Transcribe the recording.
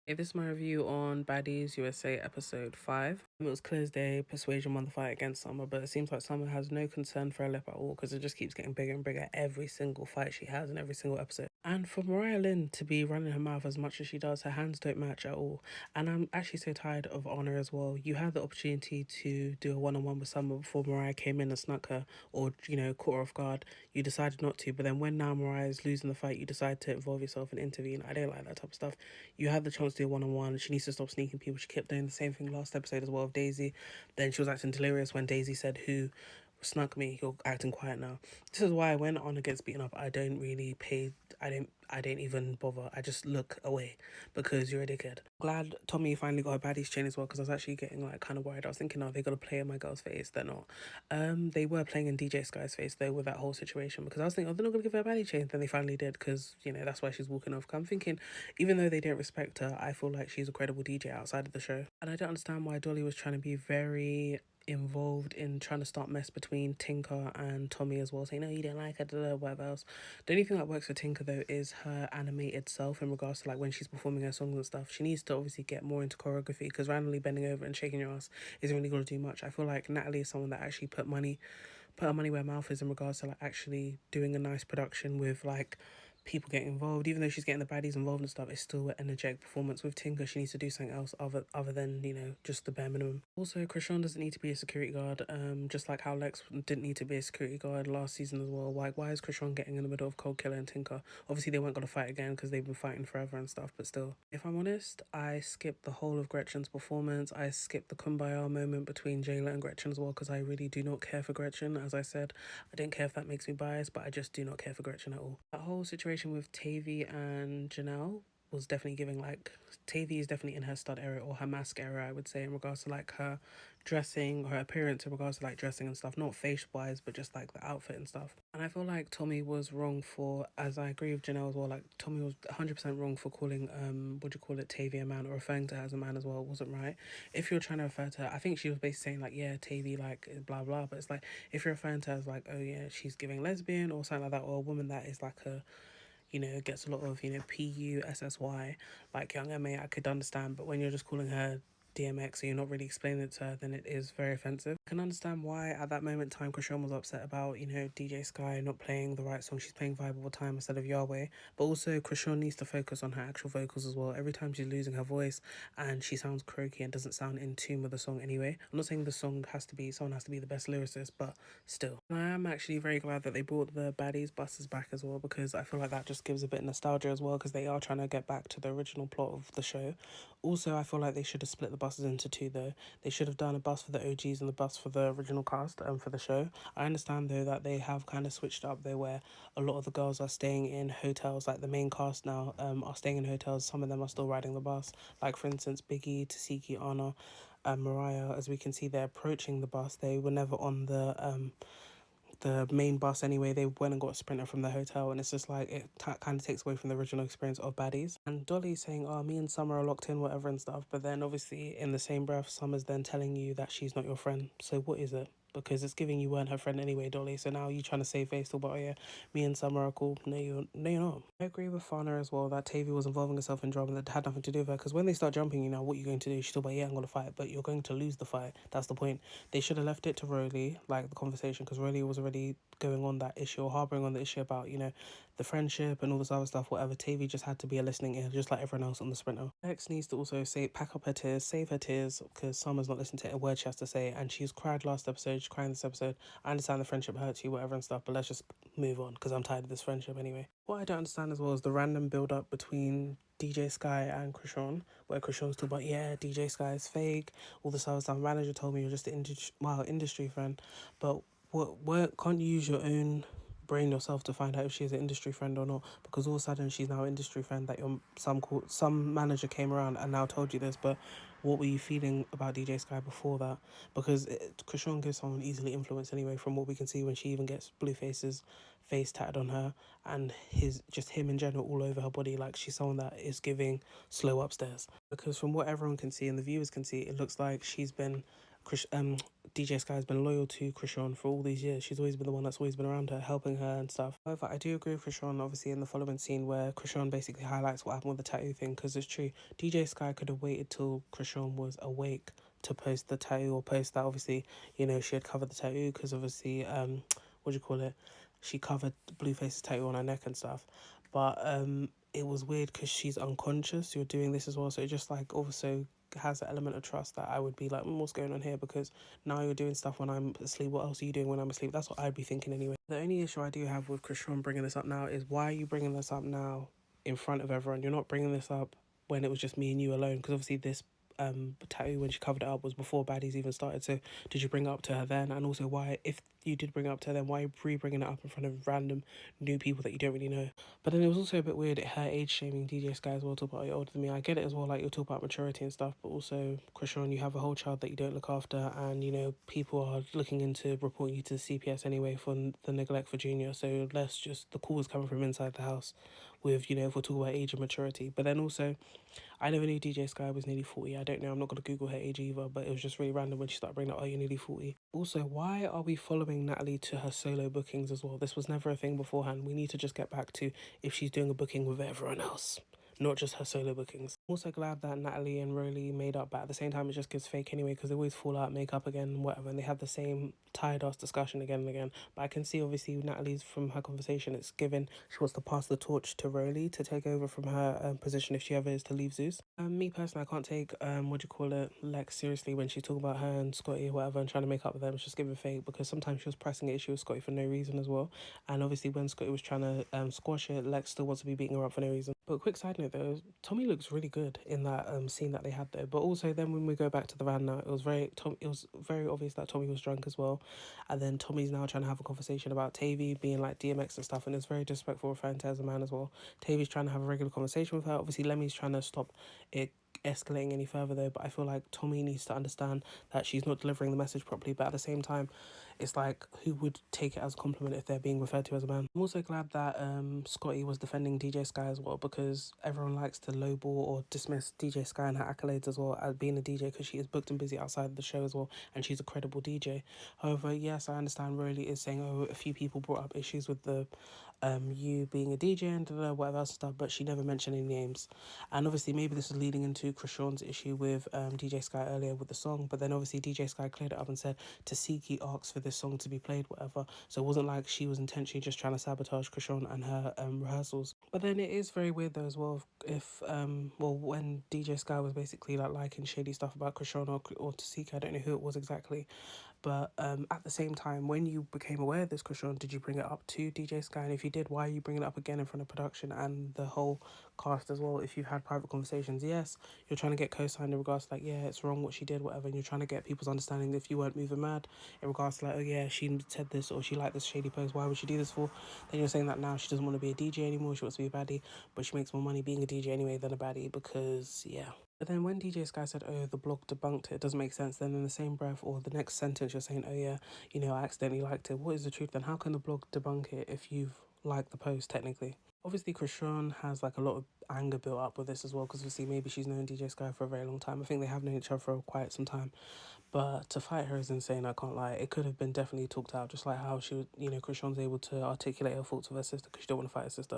Hey, this is my review on Baddies USA episode 5. It was clear as day, Persuasion won the fight against Summer, but it seems like Summer has no concern for her lip at all because it just keeps getting bigger and bigger every single fight she has in every single episode. And for Mariah Lynn to be running her mouth as much as she does, her hands don't match at all. And I'm actually so tired of Honor as well. You had the opportunity to do a one-on-one with Summer before Mariah came in and snuck her or, caught her off guard. You decided not to, but then when now Mariah is losing the fight, you decide to involve yourself and intervene. I don't like that type of stuff. You had the chance to do a one-on-one. She needs to stop sneaking people. She kept doing the same thing last episode as well with Daisy. Then she was acting delirious when Daisy said, "Who snuck me? You're acting quiet now." This is why when Honor gets beaten up, I don't really pay. I don't even bother. I just look away because you're a dickhead. Glad Tommy finally got a baddies chain as well because I was actually getting like kind of worried. I was thinking, oh, they're gonna play in my girl's face. They're not. They were playing in DJ Sky's face though with that whole situation because I was thinking, oh, they're not gonna give her a baddie chain. Then they finally did because that's why she's walking off. I'm thinking, even though they didn't respect her, I feel like she's a credible DJ outside of the show, and I don't understand why Dolly was trying to be very involved in trying to start mess between Tinker and Tommy as well, saying, no, you don't like her, whatever else. The only thing that works for Tinker though is her animated self in regards to like when she's performing her songs and stuff. She needs to obviously get more into choreography because randomly bending over and shaking your ass isn't really going to do much. I feel like Natalie is someone that actually put her money where her mouth is in regards to like actually doing a nice production with like people getting involved. Even though she's getting the baddies involved and stuff, it's still an energetic performance. With Tinker, she needs to do something else other than just the bare minimum. Also, Krishan doesn't need to be a security guard. Just like how Lex didn't need to be a security guard last season as well. Like, why is Krishan getting in the middle of Cold Killer and Tinker? Obviously, they weren't gonna fight again because they've been fighting forever and stuff. But still, if I'm honest, I skipped the whole of Gretchen's performance. I skipped the Kumbaya moment between Jayla and Gretchen as well because I really do not care for Gretchen. As I said, I don't care if that makes me biased, but I just do not care for Gretchen at all. That whole situation with Tavy and Janelle was definitely giving like Tavy is definitely in her stud era or her mask era, I would say, in regards to like her dressing, her appearance in regards to like dressing and stuff, not face wise, but just like the outfit and stuff. And I feel like Tommy was wrong for, as I agree with Janelle as well, like Tommy was 100% wrong for calling what do you call it, Tavy a man, or referring to her as a man as well. It wasn't right. If you're trying to refer to her, I think she was basically saying like, yeah, Tavy like blah blah, but it's like if you're referring to her as like, oh yeah, she's giving lesbian or something like that, or a woman that is like a gets a lot of, PUSSY, like young MA, I could understand. But when you're just calling her DMX, so you're not really explaining it to her, then it is very offensive. I can understand why at that moment in time Krishan was upset about, DJ Sky not playing the right song. She's playing Vibe All Time instead of Yahweh. But also Krishan needs to focus on her actual vocals as well. Every time she's losing her voice and she sounds croaky and doesn't sound in tune with the song anyway. I'm not saying the song someone has to be the best lyricist, but still. And I am actually very glad that they brought the Baddies buses back as well because I feel like that just gives a bit of nostalgia as well because they are trying to get back to the original plot of the show. Also, I feel like they should have split the buses into two though. They should have done a bus for the OGs and the bus for the original cast for the show. I understand though that they have kind of switched up there where a lot of the girls are staying in hotels, like the main cast now are staying in hotels. Some of them are still riding the bus, like for instance Biggie, Tasiki, Anna, and Mariah. As we can see, they're approaching the bus. They were never on the main bus anyway. They went and got a sprinter from the hotel, and it's just like it kind of takes away from the original experience of Baddies. And Dolly's saying, oh, me and Summer are locked in, whatever and stuff, but then obviously in the same breath Summer's then telling you that she's not your friend. So what is it? Because it's giving you weren't her friend anyway, Dolly. So now you trying to save face about, oh yeah, me and Summer are cool. No, you're not. I agree with Fana as well that Tavy was involving herself in drama that had nothing to do with her. Because when they start jumping, what are you going to do? She's still like, yeah, I'm going to fight, but you're going to lose the fight. That's the point. They should have left it to Rolly, like the conversation, because Rolly was already going on that issue or harboring on the issue about, the friendship and all this other stuff, whatever. Tavy just had to be a listening ear, just like everyone else on the sprinter. X needs to also pack up her tears, save her tears, because Summer's not listening to a word she has to say, and she's cried last episode, she's crying this episode. I understand the friendship hurts you, whatever and stuff, but let's just move on, because I'm tired of this friendship anyway. What I don't understand as well is the random build-up between DJ Sky and Krishan, where Krishan's talking about, yeah, DJ Sky is fake, all this other stuff. Manager told me you're just an industry friend, but what can't you use your own brain yourself to find out if she's an industry friend or not? Because all of a sudden she's now an industry friend that some manager came around and now told you this, but what were you feeling about DJ Sky before that? Because Krishan gives someone easily influenced anyway, from what we can see when she even gets Blueface's face tatted on her and him in general all over her body. Like she's someone that is giving slow upstairs. Because from what everyone can see and the viewers can see, it looks like she's been DJ Sky has been loyal to Krishan for all these years. She's always been the one that's always been around her, helping her and stuff. However, I do agree with Krishan, obviously, in the following scene where Krishan basically highlights what happened with the tattoo thing, because it's true. DJ Sky could have waited till Krishan was awake to post the tattoo, or post that, obviously, she had covered the tattoo, because obviously, what do you call it? She covered Blueface's tattoo on her neck and stuff. But it was weird because she's unconscious. You're doing this as well. So it just like also has an element of trust that I would be like, what's going on here? Because now you're doing stuff when I'm asleep. What else are you doing when I'm asleep? That's what I'd be thinking anyway. The only issue I do have with Krishan bringing this up now is, why are you bringing this up now in front of everyone? You're not bringing this up when it was just me and you alone. Because obviously this tattoo, when she covered it up, was before Baddies even started. So did you bring it up to her then? And also, why, if you did bring it up to her then, why are you bringing it up in front of random new people that you don't really know? But then it was also a bit weird, her age shaming DJ Sky as well, talk about you're older than me. I get it as well, like you're talking about maturity and stuff, but also, Krishan, you have a whole child that you don't look after, and people are looking into reporting you to the CPS anyway for the neglect for Junior. So let's just, the call is coming from inside the house with, if we're talking about age and maturity. But then also, I never knew DJ Sky was nearly 40. I don't know, I'm not going to Google her age either, but it was just really random when she started bringing up, oh, you're nearly 40. Also, why are we following Natalie to her solo bookings as well? This was never a thing beforehand. We need to just get back to if she's doing a booking with everyone else, not just her solo bookings. I'm also glad that Natalie and Rolly made up, but at the same time, it just gets fake anyway, because they always fall out, make up again, and whatever, and they have the same tired ass discussion again and again. But I can see, obviously, Natalie's, from her conversation, it's given she wants to pass the torch to Rolly to take over from her position if she ever is to leave Zeus. Me personally, I can't take Lex seriously when she's talking about her and Scotty or whatever and trying to make up with them. It's just giving fake, because sometimes she was pressing an issue with Scotty for no reason as well. And obviously, when Scotty was trying to squash it, Lex still wants to be beating her up for no reason. But quick side note though, Tommy looks really good in that scene that they had though. But also then when we go back to the van now, it was very obvious that Tommy was drunk as well. And then Tommy's now trying to have a conversation about Tavy being like DMX and stuff, and it's very disrespectful, referring to her as a man as well. Tavy's trying to have a regular conversation with her. Obviously Lemmy's trying to stop it escalating any further though, but I feel like Tommy needs to understand that she's not delivering the message properly. But at the same time, it's like, who would take it as a compliment if they're being referred to as a man? I'm also glad that Scotty was defending DJ Sky as well, because everyone likes to lowball or dismiss DJ Sky and her accolades as well as being a DJ, because she is booked and busy outside of the show as well, and she's a credible DJ. However, yes, I understand Rolly is saying, oh, a few people brought up issues with the you being a DJ and whatever else stuff, but she never mentioned any names. And obviously maybe this is leading into Krishan's issue with DJ Sky earlier with the song, but then obviously DJ Sky cleared it up and said Tasiki asked for this song to be played, whatever. So it wasn't like she was intentionally just trying to sabotage Krishan and her rehearsals. But then it is very weird though as well, if when DJ Sky was basically like liking shady stuff about Krishan or Tasiki, I don't know who it was exactly. But at the same time, when you became aware of this, Krishan, did you bring it up to DJ Sky? And if you did, why are you bringing it up again in front of production and the whole cast as well? If you've had private conversations, yes, you're trying to get co-signed in regards to like, yeah, it's wrong what she did, whatever, and you're trying to get people's understanding if you weren't moving mad in regards to like, oh yeah, she said this or she liked this shady post, why would she do this for? Then you're saying that now she doesn't want to be a DJ anymore, she wants to be a baddie, but she makes more money being a DJ anyway than a baddie, because yeah. But then when DJ Sky said, oh, the blog debunked it, it doesn't make sense. Then in the same breath or the next sentence, you're saying, oh, yeah, I accidentally liked it. What is the truth then? How can the blog debunk it if you've liked the post, technically? Obviously, Krishan has like a lot of anger built up with this as well, because obviously maybe she's known DJ Sky for a very long time. I think they have known each other for quite some time. But to fight her is insane, I can't lie. It could have been definitely talked out, just like how she was, Krishan's able to articulate her thoughts with her sister because she don't want to fight her sister.